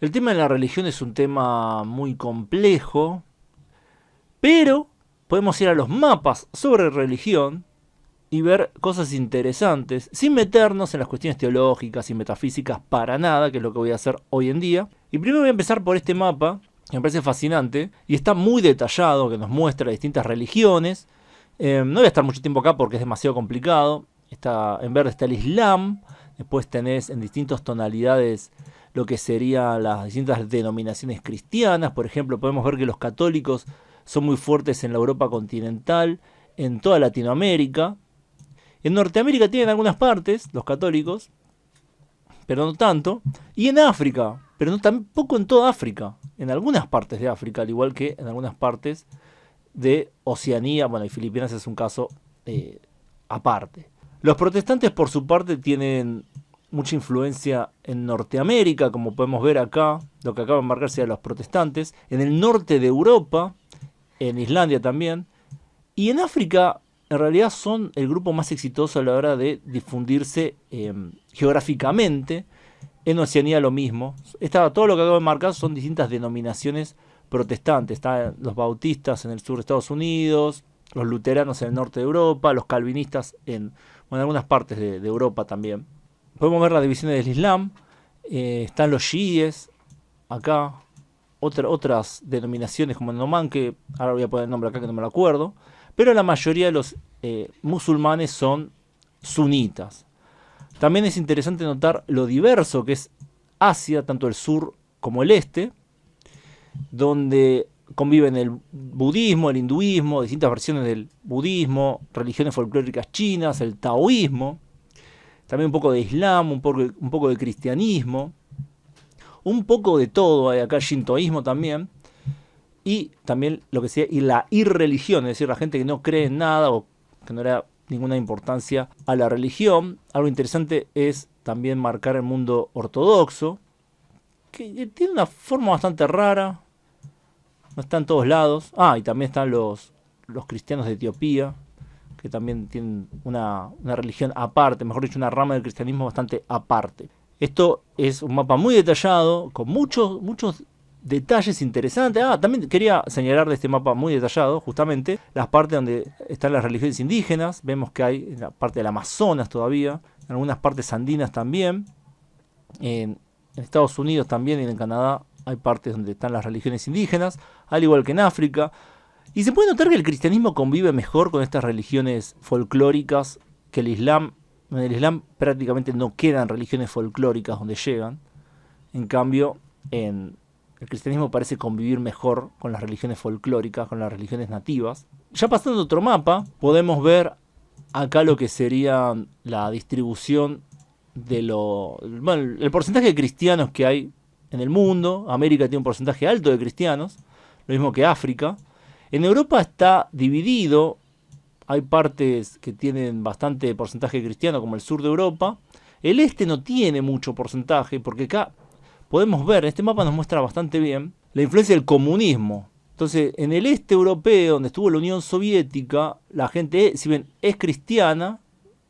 El tema de la religión es un tema muy complejo, pero podemos ir a los mapas sobre religión y ver cosas interesantes, sin meternos en las cuestiones teológicas y metafísicas para nada, que es lo que voy a hacer hoy en día. Y primero voy a empezar por este mapa, que me parece fascinante, y está muy detallado, que nos muestra distintas religiones. No voy a estar mucho tiempo acá porque es demasiado complicado. En verde está el Islam, después tenés en distintas tonalidades lo que serían las distintas denominaciones cristianas. Por ejemplo, podemos ver que los católicos son muy fuertes en la Europa continental, en toda Latinoamérica. En Norteamérica tienen algunas partes, los católicos, pero no tanto. Y en África, pero no tampoco en toda África. En algunas partes de África, al igual que en algunas partes de Oceanía. Bueno, y Filipinas es un caso aparte. Los protestantes, por su parte, tienen mucha influencia en Norteamérica, como podemos ver acá, lo que acaba de marcarse a los protestantes. En el norte de Europa, en Islandia también. Y en África, en realidad, son el grupo más exitoso a la hora de difundirse geográficamente. En Oceanía lo mismo. Todo lo que acabo de marcar son distintas denominaciones protestantes. Están los bautistas en el sur de Estados Unidos, los luteranos en el norte de Europa, los calvinistas en algunas partes de Europa también. Podemos ver las divisiones del Islam. Están los chiíes acá. Otras denominaciones como el Nomán, que ahora voy a poner el nombre acá que no me lo acuerdo. Pero la mayoría de los musulmanes son sunitas. También es interesante notar lo diverso que es Asia, tanto el sur como el este, donde conviven el budismo, el hinduismo, distintas versiones del budismo, religiones folclóricas chinas, el taoísmo, también un poco de islam, un poco de cristianismo, un poco de todo, hay acá shintoísmo también, y también lo que sea, y la irreligión, es decir, la gente que no cree en nada o que no le da ninguna importancia a la religión. Algo interesante es también marcar el mundo ortodoxo, que tiene una forma bastante rara, no está en todos lados. Y también están los cristianos de Etiopía, que también tienen una religión aparte, mejor dicho, una rama del cristianismo bastante aparte. Esto es un mapa muy detallado, con muchos detalles interesantes. También quería señalar de este mapa muy detallado, justamente, las partes donde están las religiones indígenas. Vemos que hay en la parte del Amazonas todavía, en algunas partes andinas también. En Estados Unidos también y en Canadá hay partes donde están las religiones indígenas, al igual que en África. Y se puede notar que el cristianismo convive mejor con estas religiones folclóricas que el Islam. En el Islam prácticamente no quedan religiones folclóricas donde llegan. En cambio, en el cristianismo parece convivir mejor con las religiones folclóricas, con las religiones nativas. Ya pasando a otro mapa, podemos ver acá lo que sería la distribución el porcentaje de cristianos que hay en el mundo. América tiene un porcentaje alto de cristianos, lo mismo que África. En Europa está dividido, hay partes que tienen bastante porcentaje cristiano, como el sur de Europa. El este no tiene mucho porcentaje, porque acá podemos ver, este mapa nos muestra bastante bien, la influencia del comunismo. Entonces, en el este europeo, donde estuvo la Unión Soviética, la gente, si bien es cristiana,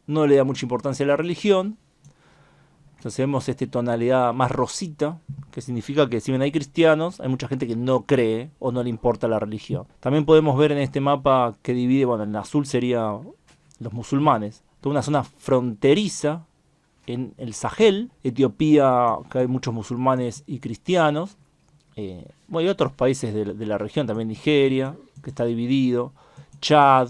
no le da mucha importancia a la religión. Entonces vemos esta tonalidad más rosita, que significa que si bien hay cristianos, hay mucha gente que no cree o no le importa la religión. También podemos ver en este mapa que divide, en azul sería los musulmanes, toda una zona fronteriza en el Sahel, Etiopía, que hay muchos musulmanes y cristianos. Y otros países de la región, también Nigeria, que está dividido, Chad,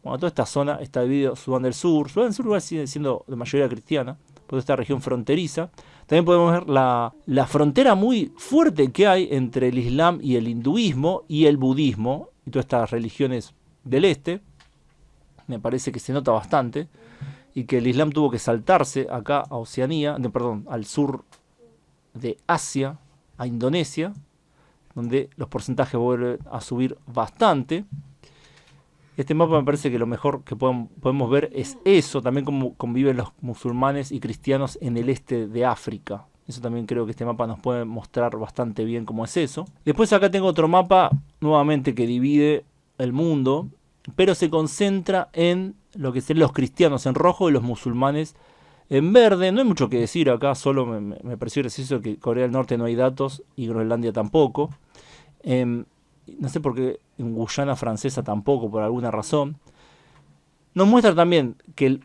toda esta zona está dividida, Sudán del Sur igual sigue siendo de mayoría cristiana, por esta región fronteriza. También podemos ver la frontera muy fuerte que hay entre el Islam y el hinduismo y el budismo, y todas estas religiones del este. Me parece que se nota bastante, y que el Islam tuvo que saltarse acá a Oceanía, al sur de Asia, a Indonesia, donde los porcentajes vuelven a subir bastante. Este mapa me parece que lo mejor que podemos ver es eso, también cómo conviven los musulmanes y cristianos en el este de África. Eso también creo que este mapa nos puede mostrar bastante bien cómo es eso. Después acá tengo otro mapa, nuevamente, que divide el mundo, pero se concentra en lo que serían los cristianos en rojo y los musulmanes En verde, no hay mucho que decir acá, solo me pareció gracioso que Corea del Norte no hay datos y Groenlandia tampoco. No sé por qué en Guyana Francesa tampoco, por alguna razón. Nos muestra también que el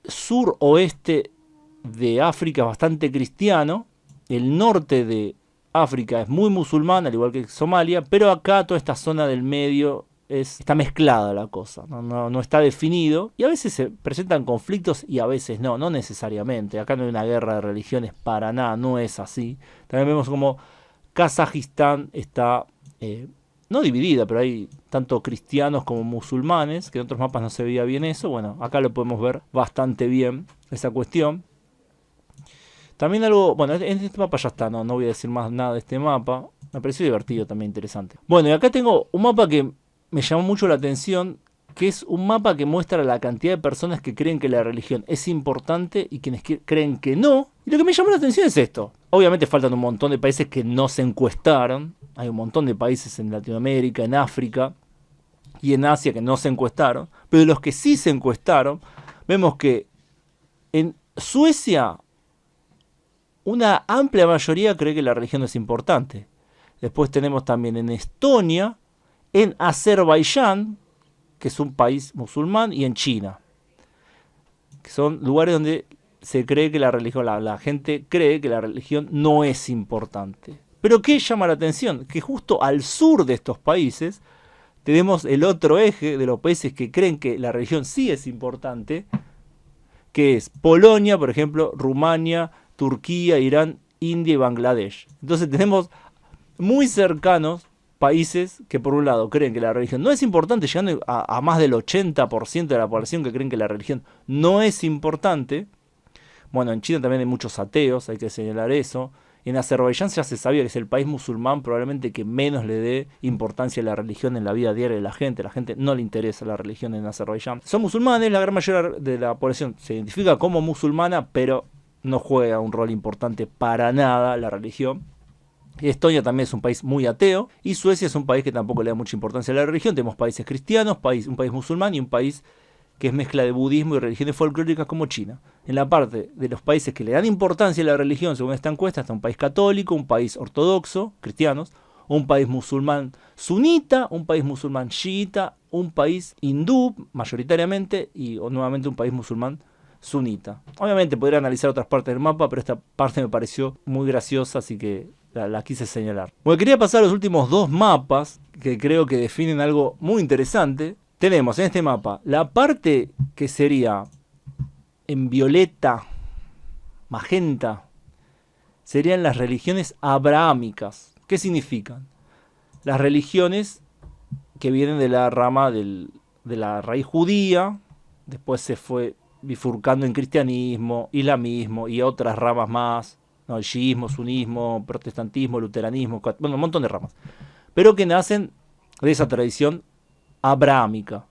sur-oeste de África es bastante cristiano, el norte de África es muy musulmán, al igual que Somalia, pero acá toda esta zona del medio está mezclada la cosa, no está definido, y a veces se presentan conflictos y a veces no necesariamente. Acá no hay una guerra de religiones para nada, no es así. También vemos como Kazajistán está no dividida, pero hay tanto cristianos como musulmanes, que en otros mapas no se veía bien eso. Bueno, acá lo podemos ver bastante bien, esa cuestión. También algo, bueno, en este mapa ya está, no voy a decir más nada de este mapa. Me pareció divertido, también interesante. Bueno, y acá tengo un mapa que me llamó mucho la atención, que es un mapa que muestra la cantidad de personas que creen que la religión es importante y quienes creen que no. Y lo que me llamó la atención es esto. Obviamente faltan un montón de países que no se encuestaron. Hay un montón de países en Latinoamérica, en África y en Asia que no se encuestaron. Pero de los que sí se encuestaron, vemos que en Suecia una amplia mayoría cree que la religión es importante. Después tenemos también en Estonia, en Azerbaiyán, que es un país musulmán, y en China, que son lugares donde se cree que la religión, la gente cree que la religión no es importante. Pero ¿qué llama la atención? Que justo al sur de estos países tenemos el otro eje de los países que creen que la religión sí es importante, que es Polonia, por ejemplo, Rumania, Turquía, Irán, India y Bangladesh. Entonces tenemos muy cercanos países que por un lado creen que la religión no es importante, llegando a más del 80% de la población que creen que la religión no es importante. Bueno, en China también hay muchos ateos, hay que señalar eso. En Azerbaiyán ya se sabía que es el país musulmán probablemente que menos le dé importancia a la religión en la vida diaria de la gente. La gente no le interesa la religión en Azerbaiyán. Son musulmanes, la gran mayoría de la población se identifica como musulmana, pero no juega un rol importante para nada la religión. Estonia también es un país muy ateo y Suecia es un país que tampoco le da mucha importancia a la religión. Tenemos países cristianos, un país musulmán y un país que es mezcla de budismo y religiones folclóricas como China. En la parte de los países que le dan importancia a la religión, según esta encuesta, está un país católico, un país ortodoxo, cristianos, un país musulmán sunita, un país musulmán chiita, un país hindú mayoritariamente y nuevamente un país musulmán sunita. Obviamente podría analizar otras partes del mapa, pero esta parte me pareció muy graciosa, así que la quise señalar. Bueno, quería pasar a los últimos dos mapas que creo que definen algo muy interesante. Tenemos en este mapa la parte que sería en violeta, magenta, serían las religiones abrahámicas. ¿Qué significan? Las religiones que vienen de la rama de la raíz judía, después se fue bifurcando en cristianismo, islamismo y otras ramas más, ¿no? El shiismo, sunismo, protestantismo, luteranismo, bueno, un montón de ramas, pero que nacen de esa tradición abrahámica.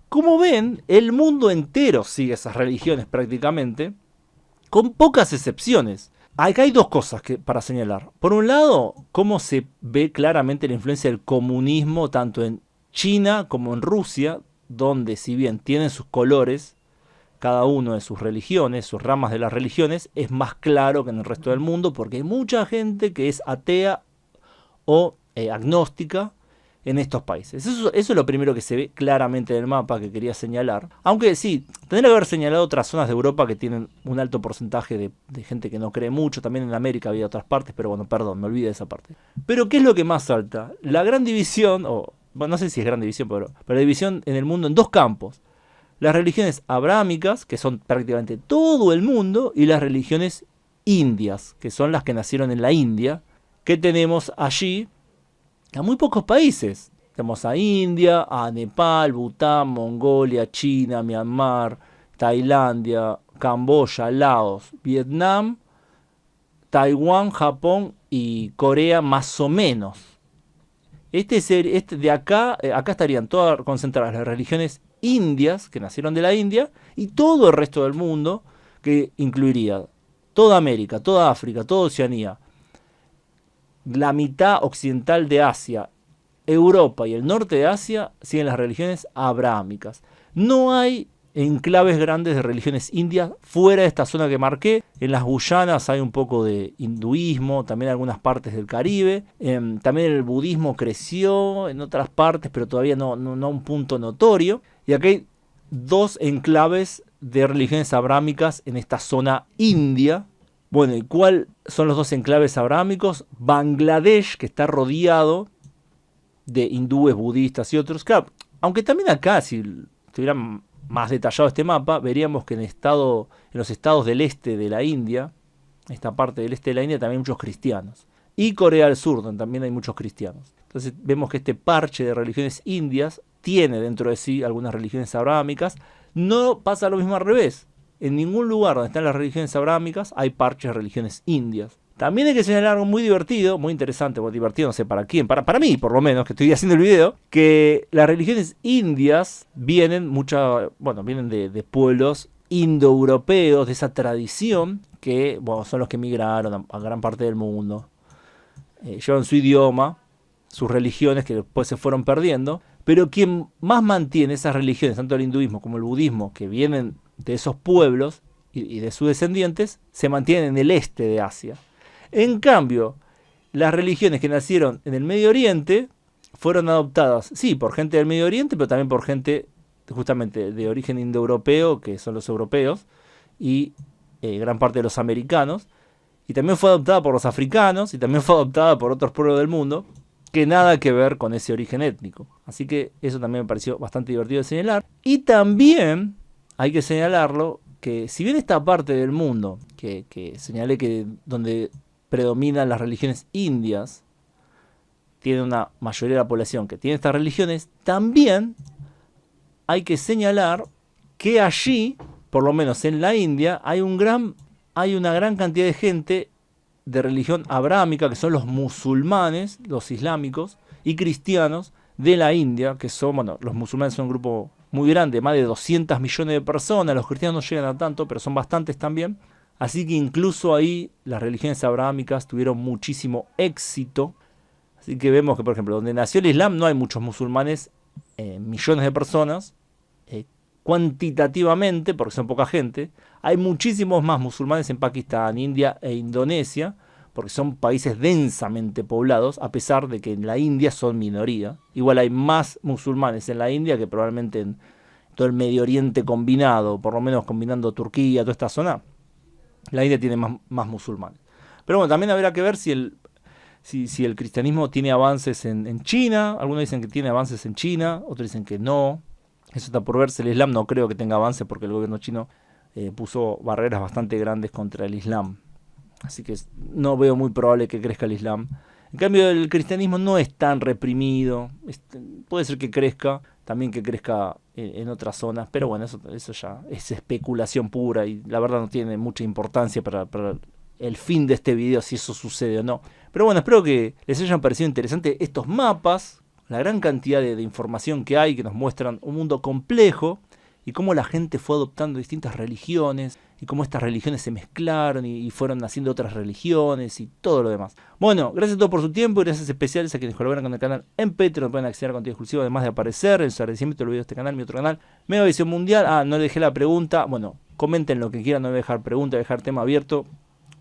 Como ven, el mundo entero sigue esas religiones prácticamente, con pocas excepciones. Acá hay dos cosas para señalar. Por un lado, cómo se ve claramente la influencia del comunismo tanto en China como en Rusia, donde si bien tienen sus colores, cada uno de sus religiones, sus ramas de las religiones, es más claro que en el resto del mundo, porque hay mucha gente que es atea o agnóstica en estos países. Eso es lo primero que se ve claramente en el mapa que quería señalar. Aunque sí, tendría que haber señalado otras zonas de Europa que tienen un alto porcentaje de gente que no cree mucho. También en América había otras partes, pero bueno, perdón, me olvidé de esa parte. Pero ¿qué es lo que más salta? La gran división, bueno, no sé si es gran división, pero la división en el mundo en dos campos. Las religiones abrahámicas, que son prácticamente todo el mundo, y las religiones indias, que son las que nacieron en la India, que tenemos allí a muy pocos países. Tenemos a India, a Nepal, Bután, Mongolia, China, Myanmar, Tailandia, Camboya, Laos, Vietnam, Taiwán, Japón y Corea más o menos. De acá estarían todas concentradas las religiones indias, que nacieron de la India, y todo el resto del mundo, que incluiría toda América, toda África, toda Oceanía, la mitad occidental de Asia, Europa y el norte de Asia, siguen las religiones abrahámicas. No hay enclaves grandes de religiones indias fuera de esta zona que marqué. En las Guyanas hay un poco de hinduismo, también en algunas partes del Caribe. También el budismo creció en otras partes, pero todavía no a un punto notorio. Y aquí hay 2 enclaves de religiones abrámicas en esta zona india. Bueno, ¿y cuáles son los 2 enclaves abrámicos? Bangladesh, que está rodeado de hindúes, budistas y otros. Claro, aunque también acá, si estuvieran más detallado este mapa, veríamos que en los estados del este de la India, esta parte del este de la India, también hay muchos cristianos. Y Corea del Sur, donde también hay muchos cristianos. Entonces vemos que este parche de religiones indias tiene dentro de sí algunas religiones abrámicas. No pasa lo mismo al revés. En ningún lugar donde están las religiones abrámicas hay parches de religiones indias. También hay que señalar algo muy divertido, muy interesante, bueno, divertido no sé para quién, para mí por lo menos, que estoy haciendo el video, que las religiones indias vienen de pueblos indoeuropeos, de esa tradición que son los que emigraron a gran parte del mundo. Llevan su idioma, sus religiones que después se fueron perdiendo, pero quien más mantiene esas religiones, tanto el hinduismo como el budismo, que vienen de esos pueblos y de sus descendientes, se mantienen en el este de Asia. En cambio, las religiones que nacieron en el Medio Oriente fueron adoptadas, sí, por gente del Medio Oriente, pero también por gente justamente de origen indoeuropeo, que son los europeos, y gran parte de los americanos. Y también fue adoptada por los africanos, y también fue adoptada por otros pueblos del mundo, que nada que ver con ese origen étnico. Así que eso también me pareció bastante divertido de señalar. Y también hay que señalarlo, que si bien esta parte del mundo, que señalé que donde predominan las religiones indias, tiene una mayoría de la población que tiene estas religiones, también hay que señalar que allí, por lo menos en la India, hay una gran cantidad de gente de religión abrámica, que son los musulmanes, los islámicos y cristianos de la India, que son, los musulmanes son un grupo muy grande, más de 200 millones de personas, los cristianos no llegan a tanto, pero son bastantes también. Así que incluso ahí las religiones abrámicas tuvieron muchísimo éxito. Así que vemos que, por ejemplo, donde nació el Islam no hay muchos musulmanes, millones de personas. Cuantitativamente, porque son poca gente, hay muchísimos más musulmanes en Pakistán, India e Indonesia, porque son países densamente poblados, a pesar de que en la India son minoría. Igual hay más musulmanes en la India que probablemente en todo el Medio Oriente combinado, por lo menos combinando Turquía, toda esta zona. La India tiene más musulmanes. Pero bueno, también habrá que ver si el cristianismo tiene avances en China. Algunos dicen que tiene avances en China, otros dicen que no. Eso está por verse. El Islam no creo que tenga avances porque el gobierno chino puso barreras bastante grandes contra el Islam. Así que no veo muy probable que crezca el Islam. En cambio, el cristianismo no es tan reprimido. Puede ser que crezca, también que crezca en otras zonas. Pero bueno, eso ya es especulación pura y la verdad no tiene mucha importancia para el fin de este video, si eso sucede o no. Pero bueno, espero que les hayan parecido interesantes estos mapas, la gran cantidad de información que hay, que nos muestran un mundo complejo y cómo la gente fue adoptando distintas religiones y cómo estas religiones se mezclaron y fueron naciendo otras religiones y todo lo demás. Bueno, gracias a todos por su tiempo y gracias especiales a quienes colaboran con el canal en Patreon. Pueden acceder a contenido exclusivo, además de aparecer en su agradecimiento del video de este canal, mi otro canal, Megavisión Mundial. No le dejé la pregunta. Bueno, comenten lo que quieran, no voy a dejar pregunta, voy a dejar tema abierto.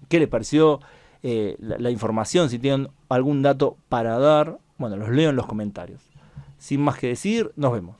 ¿Qué les pareció la información? Si tienen algún dato para dar, bueno, los leo en los comentarios. Sin más que decir, nos vemos.